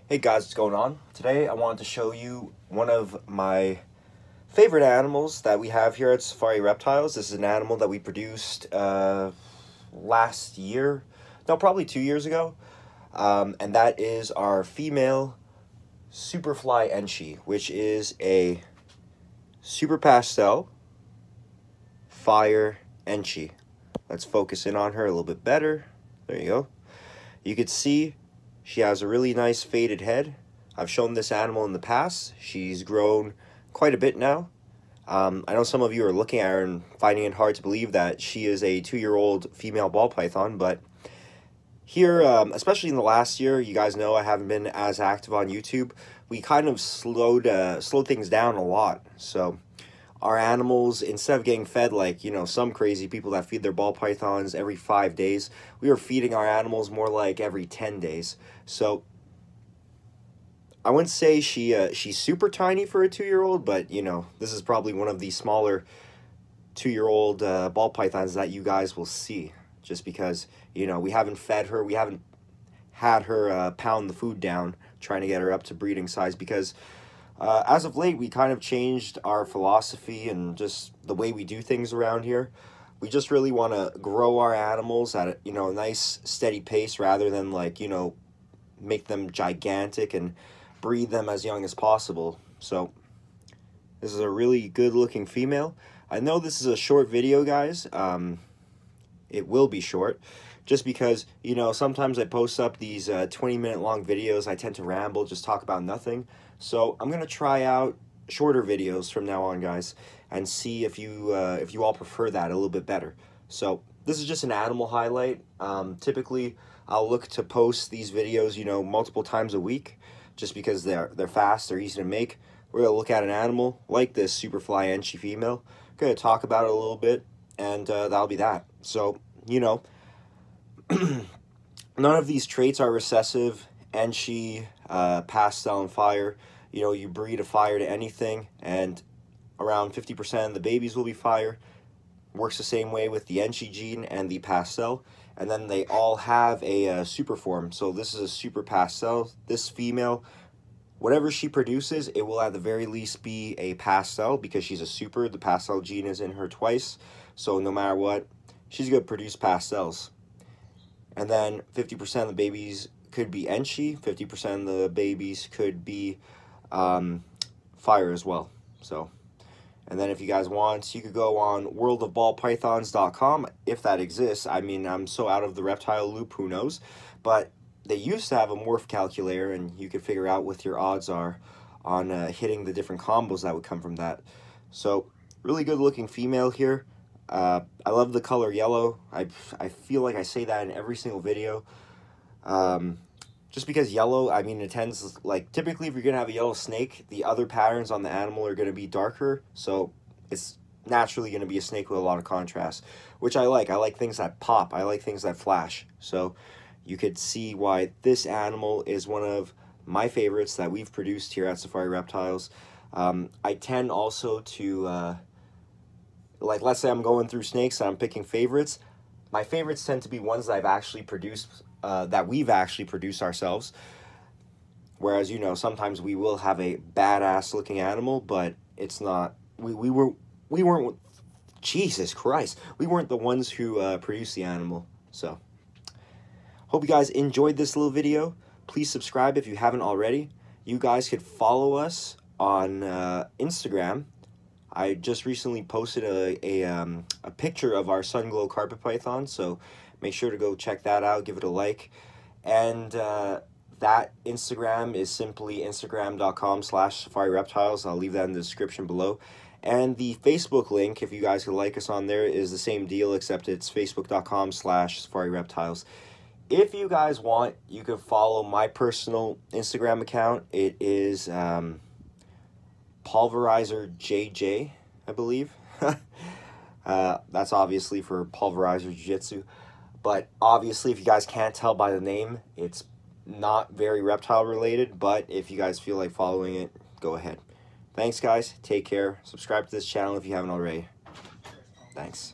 Hey guys, what's going on? Today I wanted to show you one of my favorite animals that we have here at Safari Reptiles. This is an animal that we produced last year, no, probably 2 years ago. And that is our female Superfly Enchi, which is a Super Pastel Fire Enchi. Let's focus in on her a little bit better. There you go. You could see she has a really nice faded head. I've shown this animal in the past. She's grown quite a bit now. I know some of you are looking at her and finding it hard to believe that she is a 2-year-old female ball python, but here, especially in the last year, you guys know I haven't been as active on YouTube. We kind of slowed things down a lot. So our animals, instead of getting fed like, some crazy people that feed their ball pythons every 5 days, we were feeding our animals more like every 10 days. So I wouldn't say she's super tiny for a 2-year-old, but, this is probably one of the smaller 2-year-old ball pythons that you guys will see. Just because, we haven't fed her, we haven't had her pound the food down, trying to get her up to breeding size, because as of late, we kind of changed our philosophy and just the way we do things around here. We just really want to grow our animals at a nice, steady pace rather than make them gigantic and breed them as young as possible. So this is a really good-looking female. I know this is a short video, guys. It will be short, just because, sometimes I post up these 20-minute long videos. I tend to ramble, just talk about nothing. So I'm going to try out shorter videos from now on, guys, and see if you all prefer that a little bit better. So this is just an animal highlight. Typically, I'll look to post these videos, multiple times a week, just because they're fast, they're easy to make. We're going to look at an animal like this Superfly Enchi female. Going to talk about it a little bit, and that'll be that. So, none of these traits are recessive. Enchi, Pastel, and Fire, you breed a Fire to anything, and around 50% of the babies will be Fire. Works the same way with the Enchi gene and the Pastel, and then they all have a super form. So this is a Super Pastel. This female, whatever she produces, it will at the very least be a Pastel, because she's a super. The Pastel gene is in her twice, so no matter what, she's going to produce Pastels. And then 50% of the babies could be Enchi, 50% of the babies could be Fire as well. So, and then if you guys want, you could go on worldofballpythons.com, if that exists. I mean, I'm so out of the reptile loop, who knows? But they used to have a morph calculator, and you could figure out what your odds are on hitting the different combos that would come from that. So, really good looking female here. I love the color yellow. I feel like I say that in every single video. Just because yellow, I mean, it tends, typically if you're going to have a yellow snake, the other patterns on the animal are going to be darker, so it's naturally going to be a snake with a lot of contrast, which I like. I like things that pop. I like things that flash. So you could see why this animal is one of my favorites that we've produced here at Safari Reptiles. I tend also to, let's say I'm going through snakes and I'm picking favorites. My favorites tend to be ones that I've actually produced, that we've actually produced ourselves. Whereas, sometimes we will have a badass looking animal, but it's not, we weren't, Jesus Christ, we weren't the ones who produced the animal. So, hope you guys enjoyed this little video. Please subscribe if you haven't already. You guys could follow us on Instagram. I just recently posted a picture of our Sunglow carpet python, so make sure to go check that out, give it a like. And that Instagram is simply instagram.com/Safari Reptiles. I'll leave that in the description below. And the Facebook link, if you guys could like us on there, is the same deal, except it's facebook.com/Safari Reptiles. If you guys want, you can follow my personal Instagram account. It is Pulverizer JJ, I believe. That's obviously for Pulverizer Jiu-Jitsu. But obviously, if you guys can't tell by the name, it's not very reptile related. But if you guys feel like following it, go ahead. Thanks, guys. Take care. Subscribe to this channel if you haven't already. Thanks.